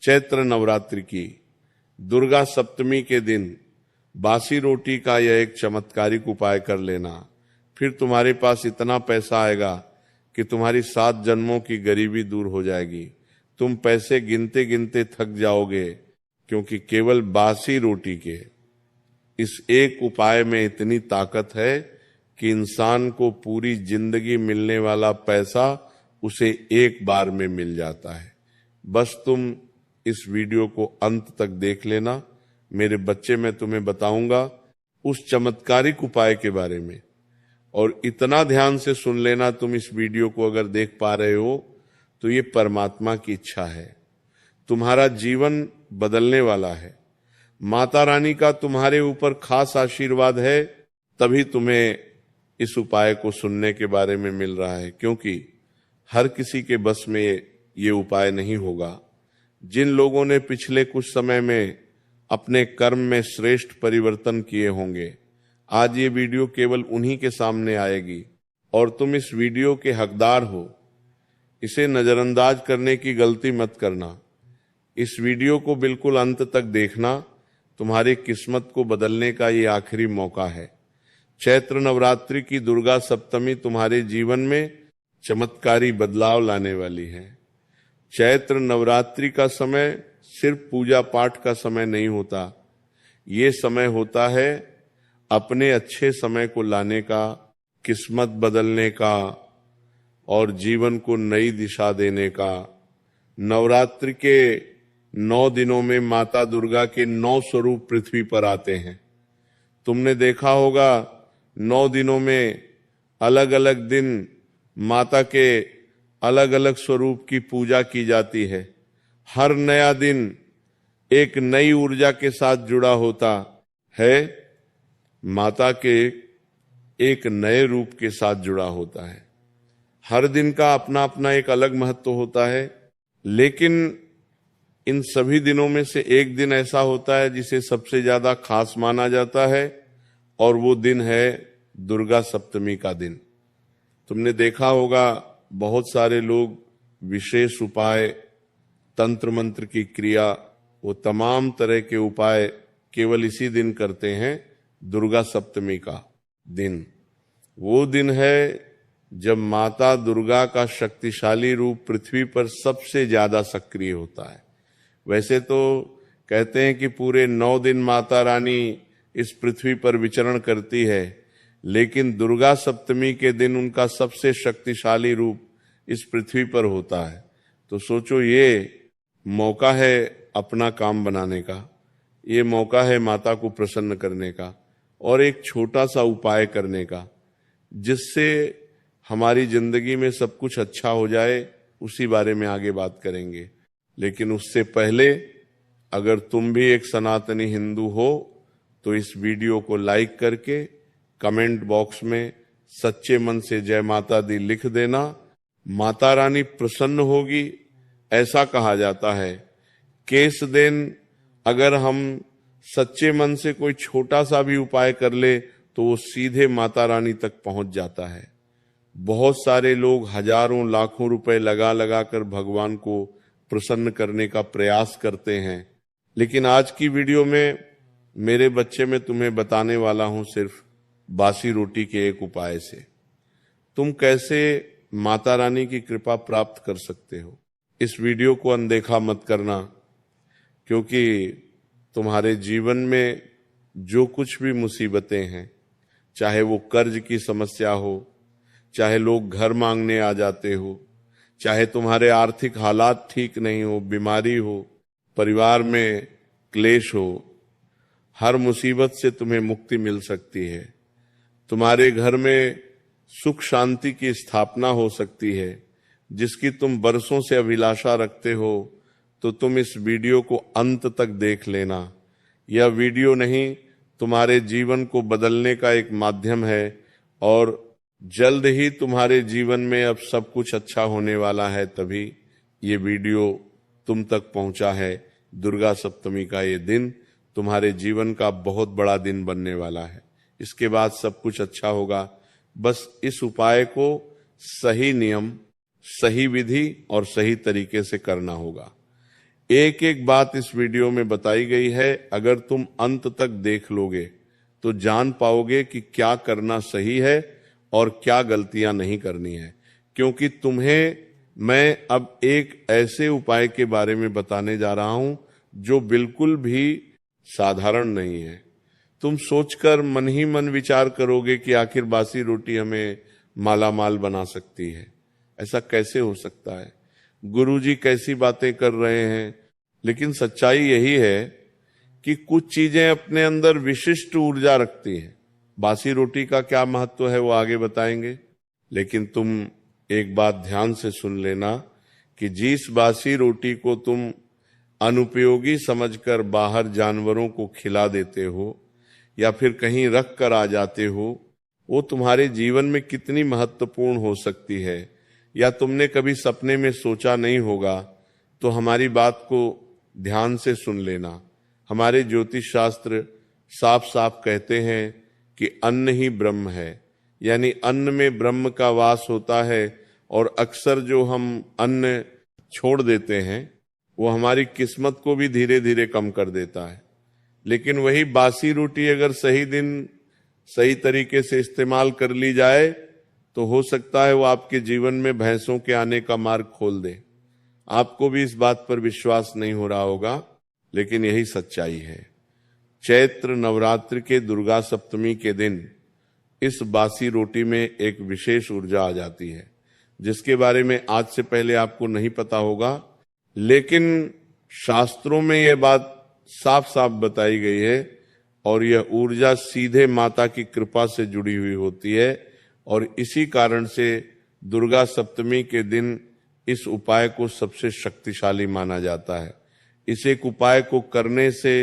चैत्र नवरात्रि की दुर्गा सप्तमी के दिन बासी रोटी का यह एक चमत्कारिक उपाय कर लेना। फिर तुम्हारे पास इतना पैसा आएगा कि तुम्हारी 7 जन्मों की गरीबी दूर हो जाएगी। तुम पैसे गिनते गिनते थक जाओगे, क्योंकि केवल बासी रोटी के इस एक उपाय में इतनी ताकत है कि इंसान को पूरी जिंदगी मिलने वाला पैसा उसे एक बार में मिल जाता है। बस तुम इस वीडियो को अंत तक देख लेना। मेरे बच्चे, मैं तुम्हें बताऊंगा उस चमत्कारिक उपाय के बारे में, और इतना ध्यान से सुन लेना। तुम इस वीडियो को अगर देख पा रहे हो तो ये परमात्मा की इच्छा है। तुम्हारा जीवन बदलने वाला है। माता रानी का तुम्हारे ऊपर खास आशीर्वाद है, तभी तुम्हें इस उपाय को सुनने के बारे में मिल रहा है, क्योंकि हर किसी के बस में ये उपाय नहीं होगा। जिन लोगों ने पिछले कुछ समय में अपने कर्म में श्रेष्ठ परिवर्तन किए होंगे, आज ये वीडियो केवल उन्हीं के सामने आएगी और तुम इस वीडियो के हकदार हो। इसे नजरअंदाज करने की गलती मत करना। इस वीडियो को बिल्कुल अंत तक देखना। तुम्हारी किस्मत को बदलने का ये आखिरी मौका है। चैत्र नवरात्रि की दुर्गा सप्तमी तुम्हारे जीवन में चमत्कारी बदलाव लाने वाली है। चैत्र नवरात्रि का समय सिर्फ पूजा पाठ का समय नहीं होता। ये समय होता है अपने अच्छे समय को लाने का, किस्मत बदलने का और जीवन को नई दिशा देने का। नवरात्रि के 9 दिनों में माता दुर्गा के 9 स्वरूप पृथ्वी पर आते हैं। तुमने देखा होगा 9 दिनों में अलग अलग दिन माता के अलग अलग स्वरूप की पूजा की जाती है। हर नया दिन एक नई ऊर्जा के साथ जुड़ा होता है, माता के एक नए रूप के साथ जुड़ा होता है। हर दिन का अपना अपना एक अलग महत्व होता है, लेकिन इन सभी दिनों में से एक दिन ऐसा होता है जिसे सबसे ज्यादा खास माना जाता है, और वो दिन है दुर्गा सप्तमी का दिन। तुमने देखा होगा बहुत सारे लोग विशेष उपाय, तंत्र मंत्र की क्रिया, वो तमाम तरह के उपाय केवल इसी दिन करते हैं, दुर्गा सप्तमी का दिन। वो दिन है जब माता दुर्गा का शक्तिशाली रूप पृथ्वी पर सबसे ज्यादा सक्रिय होता है। वैसे तो कहते हैं कि पूरे 9 दिन माता रानी इस पृथ्वी पर विचरण करती है, लेकिन दुर्गा सप्तमी के दिन उनका सबसे शक्तिशाली रूप इस पृथ्वी पर होता है। तो सोचो, ये मौका है अपना काम बनाने का, ये मौका है माता को प्रसन्न करने का और एक छोटा सा उपाय करने का, जिससे हमारी जिंदगी में सब कुछ अच्छा हो जाए। उसी बारे में आगे बात करेंगे, लेकिन उससे पहले अगर तुम भी एक सनातनी हिंदू हो तो इस वीडियो को लाइक करके कमेंट बॉक्स में सच्चे मन से जय माता दी लिख देना। माता रानी प्रसन्न होगी, ऐसा कहा जाता है। केस दिन अगर हम सच्चे मन से कोई छोटा सा भी उपाय कर ले तो वो सीधे माता रानी तक पहुंच जाता है। बहुत सारे लोग हजारों लाखों रुपए लगा लगा कर भगवान को प्रसन्न करने का प्रयास करते हैं, लेकिन आज की वीडियो में मेरे बच्चे में तुम्हें बताने वाला हूं सिर्फ बासी रोटी के एक उपाय से तुम कैसे माता रानी की कृपा प्राप्त कर सकते हो। इस वीडियो को अनदेखा मत करना, क्योंकि तुम्हारे जीवन में जो कुछ भी मुसीबतें हैं, चाहे वो कर्ज की समस्या हो, चाहे लोग घर मांगने आ जाते हो, चाहे तुम्हारे आर्थिक हालात ठीक नहीं हो, बीमारी हो, परिवार में क्लेश हो, हर मुसीबत से तुम्हें मुक्ति मिल सकती है। तुम्हारे घर में सुख शांति की स्थापना हो सकती है, जिसकी तुम बरसों से अभिलाषा रखते हो। तो तुम इस वीडियो को अंत तक देख लेना। यह वीडियो नहीं, तुम्हारे जीवन को बदलने का एक माध्यम है, और जल्द ही तुम्हारे जीवन में अब सब कुछ अच्छा होने वाला है। तभी ये वीडियो तुम तक पहुंचा है। दुर्गा सप्तमी का ये दिन तुम्हारे जीवन का बहुत बड़ा दिन बनने वाला है। इसके बाद सब कुछ अच्छा होगा। बस इस उपाय को सही नियम, सही विधि और सही तरीके से करना होगा। एक एक बात इस वीडियो में बताई गई है। अगर तुम अंत तक देख लोगे तो जान पाओगे कि क्या करना सही है और क्या गलतियां नहीं करनी है। क्योंकि तुम्हें मैं अब एक ऐसे उपाय के बारे में बताने जा रहा हूं जो बिल्कुल भी साधारण नहीं है। तुम सोचकर मन ही मन विचार करोगे कि आखिर बासी रोटी हमें माला माल बना सकती है। ऐसा कैसे हो सकता है? गुरुजी कैसी बातें कर रहे हैं। लेकिन सच्चाई यही है कि कुछ चीजें अपने अंदर विशिष्ट ऊर्जा रखती हैं। बासी रोटी का क्या महत्व है वो आगे बताएंगे, लेकिन तुम एक बात ध्यान से सुन लेना कि जिस बासी रोटी को तुम अनुपयोगी समझकर बाहर जानवरों को खिला देते हो या फिर कहीं रख कर आ जाते हो, वो तुम्हारे जीवन में कितनी महत्वपूर्ण हो सकती है या तुमने कभी सपने में सोचा नहीं होगा। तो हमारी बात को ध्यान से सुन लेना। हमारे ज्योतिष शास्त्र साफ साफ कहते हैं कि अन्न ही ब्रह्म है, यानी अन्न में ब्रह्म का वास होता है। और अक्सर जो हम अन्न छोड़ देते हैं वो हमारी किस्मत को भी धीरे धीरे कम कर देता है। लेकिन वही बासी रोटी अगर सही दिन सही तरीके से इस्तेमाल कर ली जाए तो हो सकता है वो आपके जीवन में भैंसों के आने का मार्ग खोल दे। आपको भी इस बात पर विश्वास नहीं हो रहा होगा, लेकिन यही सच्चाई है। चैत्र नवरात्र के दुर्गा सप्तमी के दिन इस बासी रोटी में एक विशेष ऊर्जा आ जाती है, जिसके बारे में आज से पहले आपको नहीं पता होगा। लेकिन शास्त्रों में यह बात साफ साफ बताई गई है और यह ऊर्जा सीधे माता की कृपा से जुड़ी हुई होती है। और इसी कारण से दुर्गा सप्तमी के दिन इस उपाय को सबसे शक्तिशाली माना जाता है। इस एक उपाय को करने से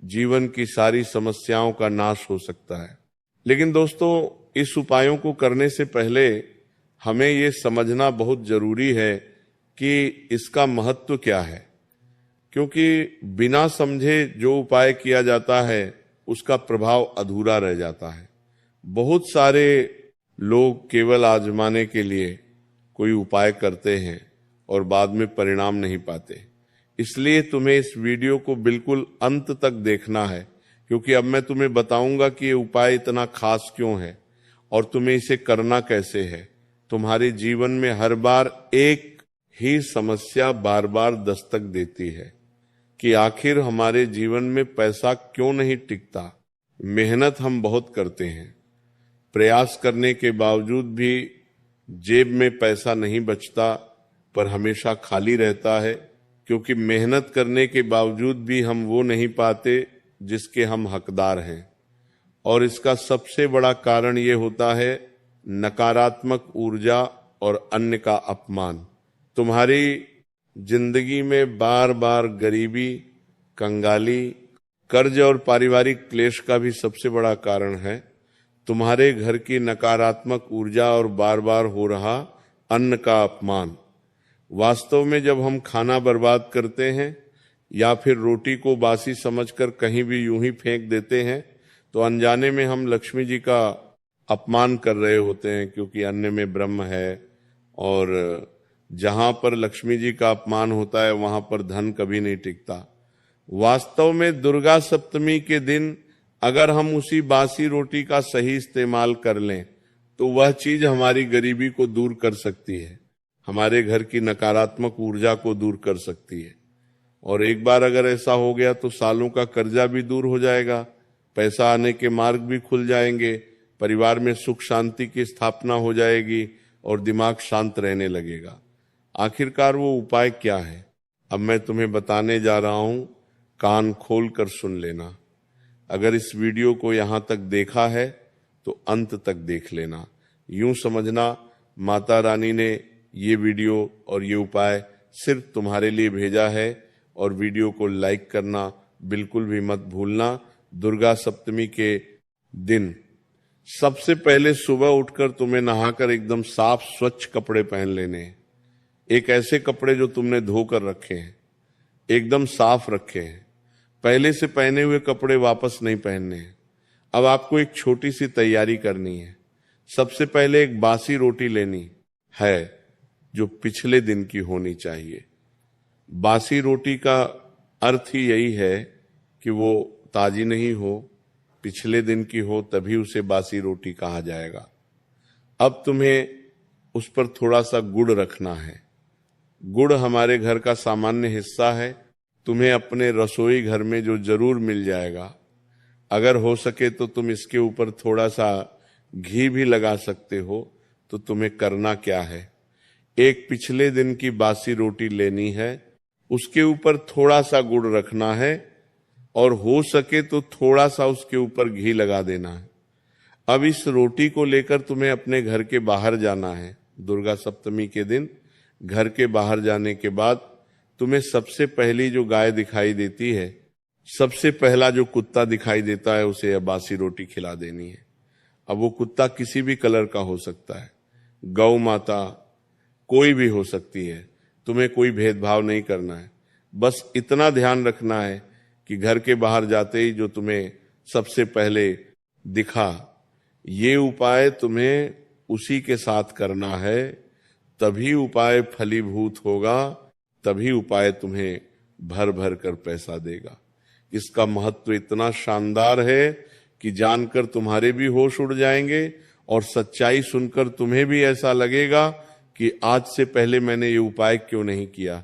जीवन की सारी समस्याओं का नाश हो सकता है। लेकिन दोस्तों, इस उपायों को करने से पहले हमें ये समझना बहुत जरूरी है कि इसका महत्व क्या है। क्योंकि बिना समझे जो उपाय किया जाता है उसका प्रभाव अधूरा रह जाता है। बहुत सारे लोग केवल आजमाने के लिए कोई उपाय करते हैं और बाद में परिणाम नहीं पाते। इसलिए तुम्हें इस वीडियो को बिल्कुल अंत तक देखना है, क्योंकि अब मैं तुम्हें बताऊंगा कि ये उपाय इतना खास क्यों है और तुम्हें इसे करना कैसे है। तुम्हारे जीवन में हर बार एक ही समस्या बार बार दस्तक देती है कि आखिर हमारे जीवन में पैसा क्यों नहीं टिकता। मेहनत हम बहुत करते हैं, प्रयास करने के बावजूद भी जेब में पैसा नहीं बचता, पर हमेशा खाली रहता है। क्योंकि मेहनत करने के बावजूद भी हम वो नहीं पाते जिसके हम हकदार हैं। और इसका सबसे बड़ा कारण ये होता है नकारात्मक ऊर्जा और अन्य का अपमान। तुम्हारी जिंदगी में बार बार गरीबी, कंगाली, कर्ज और पारिवारिक क्लेश का भी सबसे बड़ा कारण है तुम्हारे घर की नकारात्मक ऊर्जा और बार बार हो रहा अन्न का अपमान। वास्तव में जब हम खाना बर्बाद करते हैं या फिर रोटी को बासी समझकर कहीं भी यूं ही फेंक देते हैं तो अनजाने में हम लक्ष्मी जी का अपमान कर रहे होते हैं, क्योंकि अन्न में ब्रह्म है और जहां पर लक्ष्मी जी का अपमान होता है वहां पर धन कभी नहीं टिकता। वास्तव में दुर्गा सप्तमी के दिन अगर हम उसी बासी रोटी का सही इस्तेमाल कर लें तो वह चीज हमारी गरीबी को दूर कर सकती है, हमारे घर की नकारात्मक ऊर्जा को दूर कर सकती है। और एक बार अगर ऐसा हो गया तो सालों का कर्जा भी दूर हो जाएगा, पैसा आने के मार्ग भी खुल जाएंगे, परिवार में सुख शांति की स्थापना हो जाएगी और दिमाग शांत रहने लगेगा। आखिरकार वो उपाय क्या है, अब मैं तुम्हें बताने जा रहा हूं। कान खोल कर सुन लेना। अगर इस वीडियो को यहां तक देखा है तो अंत तक देख लेना। यूं समझना माता रानी ने ये वीडियो और ये उपाय सिर्फ तुम्हारे लिए भेजा है। और वीडियो को लाइक करना बिल्कुल भी मत भूलना। दुर्गा सप्तमी के दिन सबसे पहले सुबह उठकर तुम्हें नहाकर एकदम साफ स्वच्छ कपड़े पहन लेने हैं। एक ऐसे कपड़े जो तुमने धोकर रखे हैं, एकदम साफ रखे हैं। पहले से पहने हुए कपड़े वापस नहीं पहनने हैं। अब आपको एक छोटी सी तैयारी करनी है। सबसे पहले एक बासी रोटी लेनी है जो पिछले दिन की होनी चाहिए। बासी रोटी का अर्थ ही यही है कि वो ताजी नहीं हो, पिछले दिन की हो, तभी उसे बासी रोटी कहा जाएगा। अब तुम्हें उस पर थोड़ा सा गुड़ रखना है। गुड़ हमारे घर का सामान्य हिस्सा है, तुम्हें अपने रसोई घर में जो जरूर मिल जाएगा। अगर हो सके तो तुम इसके ऊपर थोड़ा सा घी भी लगा सकते हो। तो तुम्हें करना क्या है, एक पिछले दिन की बासी रोटी लेनी है, उसके ऊपर थोड़ा सा गुड़ रखना है और हो सके तो थोड़ा सा उसके ऊपर घी लगा देना है। अब इस रोटी को लेकर तुम्हें अपने घर के बाहर जाना है। दुर्गा सप्तमी के दिन घर के बाहर जाने के बाद तुम्हें सबसे पहली जो गाय दिखाई देती है, सबसे पहला जो कुत्ता दिखाई देता है, उसे यह बासी रोटी खिला देनी है। अब वो कुत्ता किसी भी कलर का हो सकता है, गौ माता कोई भी हो सकती है, तुम्हें कोई भेदभाव नहीं करना है। बस इतना ध्यान रखना है कि घर के बाहर जाते ही जो तुम्हें सबसे पहले दिखा, ये उपाय तुम्हें उसी के साथ करना है, तभी उपाय फलीभूत होगा, तभी उपाय तुम्हें भर भर कर पैसा देगा। इसका महत्व इतना शानदार है कि जानकर तुम्हारे भी होश उड़ जाएंगे और सच्चाई सुनकर तुम्हें भी ऐसा लगेगा कि आज से पहले मैंने ये उपाय क्यों नहीं किया।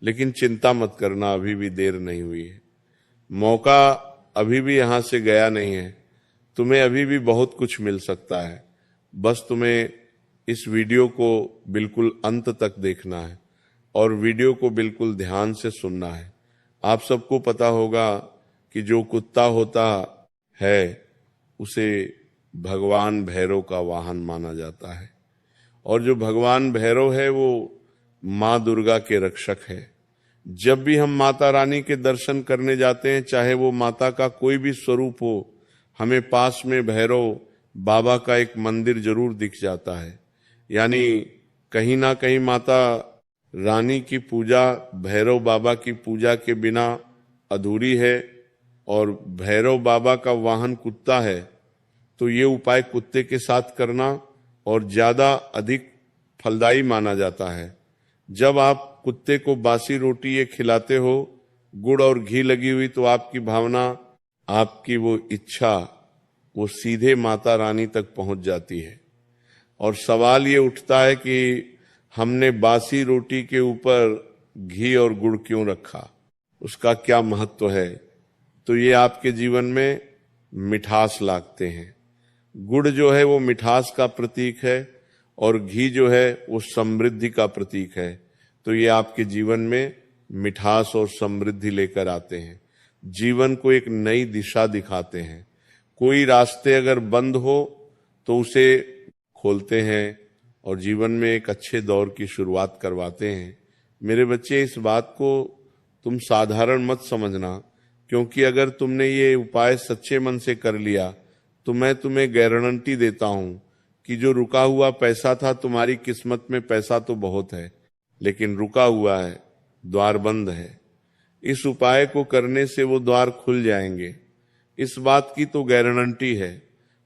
लेकिन चिंता मत करना, अभी भी देर नहीं हुई है, मौका अभी भी यहां से गया नहीं है, तुम्हें अभी भी बहुत कुछ मिल सकता है। बस तुम्हें इस वीडियो को बिल्कुल अंत तक देखना है और वीडियो को बिल्कुल ध्यान से सुनना है। आप सबको पता होगा कि जो कुत्ता होता है उसे भगवान भैरव का वाहन माना जाता है, और जो भगवान भैरव है वो माँ दुर्गा के रक्षक है। जब भी हम माता रानी के दर्शन करने जाते हैं, चाहे वो माता का कोई भी स्वरूप हो, हमें पास में भैरव बाबा का एक मंदिर जरूर दिख जाता है। यानी कहीं ना कहीं माता रानी की पूजा भैरव बाबा की पूजा के बिना अधूरी है, और भैरव बाबा का वाहन कुत्ता है, तो ये उपाय कुत्ते के साथ करना और ज्यादा अधिक फलदायी माना जाता है। जब आप कुत्ते को बासी रोटी ये खिलाते हो, गुड़ और घी लगी हुई, तो आपकी भावना, आपकी वो इच्छा, वो सीधे माता रानी तक पहुंच जाती है। और सवाल ये उठता है कि हमने बासी रोटी के ऊपर घी और गुड़ क्यों रखा, उसका क्या महत्व है। तो ये आपके जीवन में मिठास लाते हैं। गुड़ जो है वो मिठास का प्रतीक है और घी जो है वो समृद्धि का प्रतीक है। तो ये आपके जीवन में मिठास और समृद्धि लेकर आते हैं, जीवन को एक नई दिशा दिखाते हैं। कोई रास्ते अगर बंद हो तो उसे खोलते हैं और जीवन में एक अच्छे दौर की शुरुआत करवाते हैं। मेरे बच्चे, इस बात को तुम साधारण मत समझना, क्योंकि अगर तुमने ये उपाय सच्चे मन से कर लिया तो मैं तुम्हें गारंटी देता हूं कि जो रुका हुआ पैसा था, तुम्हारी किस्मत में पैसा तो बहुत है लेकिन रुका हुआ है, द्वार बंद है। इस उपाय को करने से वो द्वार खुल जाएंगे, इस बात की तो गारंटी है।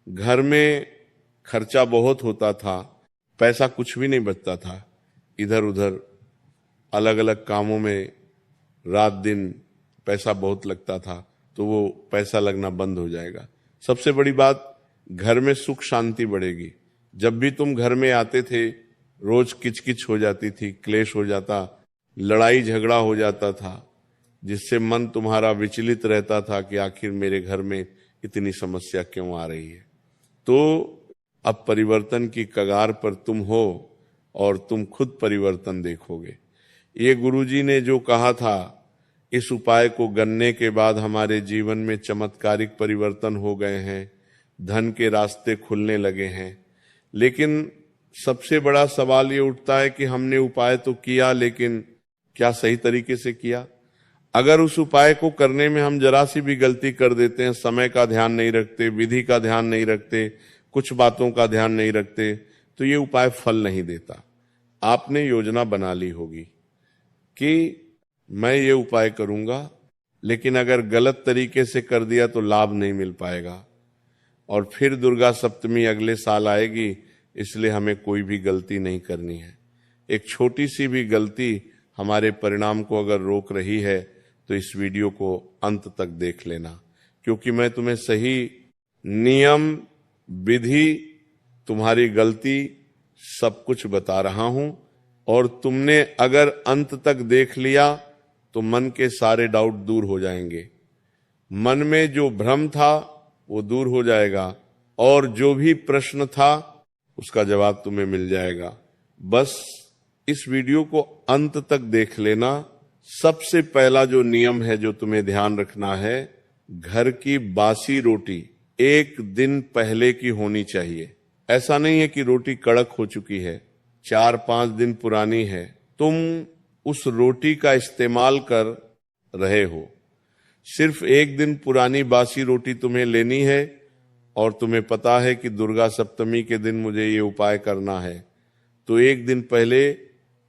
घर में खर्चा बहुत होता था, पैसा कुछ भी नहीं बचता था, इधर उधर अलग अलग कामों में रात दिन पैसा बहुत लगता था, तो वो पैसा लगना बंद हो जाएगा। सबसे बड़ी बात, घर में सुख शांति बढ़ेगी। जब भी तुम घर में आते थे, रोज किचकिच हो जाती थी, क्लेश हो जाता, लड़ाई झगड़ा हो जाता था, जिससे मन तुम्हारा विचलित रहता था कि आखिर मेरे घर में इतनी समस्या क्यों आ रही है। तो अब परिवर्तन की कगार पर तुम हो और तुम खुद परिवर्तन देखोगे। ये गुरुजी ने जो कहा था, इस उपाय को करने के बाद हमारे जीवन में चमत्कारिक परिवर्तन हो गए हैं, धन के रास्ते खुलने लगे हैं। लेकिन सबसे बड़ा सवाल ये उठता है कि हमने उपाय तो किया, लेकिन क्या सही तरीके से किया। अगर उस उपाय को करने में हम जरा सी भी गलती कर देते हैं, समय का ध्यान नहीं रखते, विधि का ध्यान नहीं रखते, कुछ बातों का ध्यान नहीं रखते, तो ये उपाय फल नहीं देता। आपने योजना बना ली होगी कि मैं ये उपाय करूंगा, लेकिन अगर गलत तरीके से कर दिया तो लाभ नहीं मिल पाएगा, और फिर दुर्गा सप्तमी अगले साल आएगी, इसलिए हमें कोई भी गलती नहीं करनी है। एक छोटी सी भी गलती हमारे परिणाम को अगर रोक रही है तो इस वीडियो को अंत तक देख लेना, क्योंकि मैं तुम्हें सही नियम, विधि, तुम्हारी गलती सब कुछ बता रहा हूं। और तुमने अगर अंत तक देख लिया तो मन के सारे डाउट दूर हो जाएंगे, मन में जो भ्रम था वो दूर हो जाएगा, और जो भी प्रश्न था उसका जवाब तुम्हें मिल जाएगा। बस इस वीडियो को अंत तक देख लेना। सबसे पहला जो नियम है जो तुम्हें ध्यान रखना है, घर की बासी रोटी 1 दिन पहले की होनी चाहिए। ऐसा नहीं है कि रोटी कड़क हो चुकी है, 4-5 दिन पुरानी है, तुम उस रोटी का इस्तेमाल कर रहे हो। सिर्फ 1 दिन पुरानी बासी रोटी तुम्हें लेनी है, और तुम्हें पता है कि दुर्गा सप्तमी के दिन मुझे ये उपाय करना है, तो 1 दिन पहले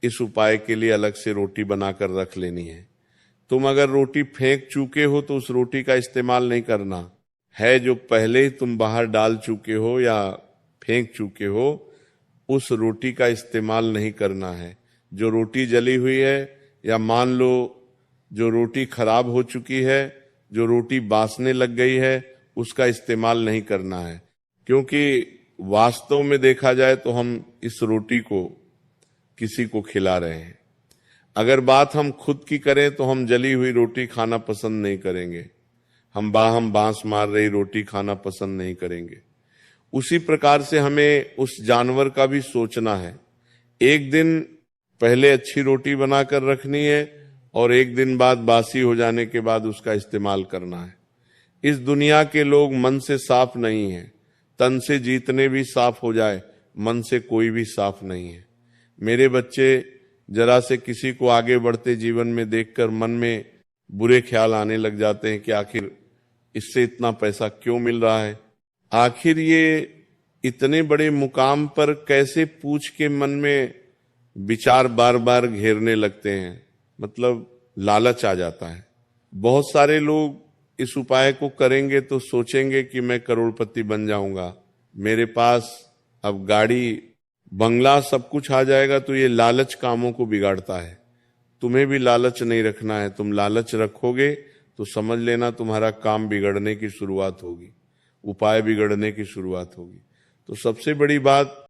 इस उपाय के लिए अलग से रोटी बनाकर रख लेनी है। तुम अगर रोटी फेंक चुके हो तो उस रोटी का इस्तेमाल नहीं करना है। जो पहले ही तुम बाहर डाल चुके हो या फेंक चुके हो, उस रोटी का इस्तेमाल नहीं करना है। जो रोटी जली हुई है, या मान लो जो रोटी खराब हो चुकी है, जो रोटी बासने लग गई है, उसका इस्तेमाल नहीं करना है। क्योंकि वास्तव में देखा जाए तो हम इस रोटी को किसी को खिला रहे हैं। अगर बात हम खुद की करें तो हम जली हुई रोटी खाना पसंद नहीं करेंगे, हम बांस मार रही रोटी खाना पसंद नहीं करेंगे। उसी प्रकार से हमें उस जानवर का भी सोचना है। 1 दिन पहले अच्छी रोटी बनाकर रखनी है, और 1 दिन बाद बासी हो जाने के बाद उसका इस्तेमाल करना है। इस दुनिया के लोग मन से साफ नहीं है। तन से जितने भी साफ हो जाए, मन से कोई भी साफ नहीं है। मेरे बच्चे जरा से किसी को आगे बढ़ते जीवन में देखकर मन में बुरे ख्याल आने लग जाते हैं कि आखिर इससे इतना पैसा क्यों मिल रहा है, आखिर ये इतने बड़े मुकाम पर कैसे, पूछ के मन में विचार बार बार घेरने लगते हैं। मतलब लालच आ जाता है। बहुत सारे लोग इस उपाय को करेंगे तो सोचेंगे कि मैं करोड़पति बन जाऊंगा, मेरे पास अब गाड़ी बंगला सब कुछ आ जाएगा। तो ये लालच कामों को बिगाड़ता है। तुम्हें भी लालच नहीं रखना है। तुम लालच रखोगे तो समझ लेना तुम्हारा काम बिगड़ने की शुरुआत होगी, उपाय बिगड़ने की शुरुआत होगी। तो सबसे बड़ी बात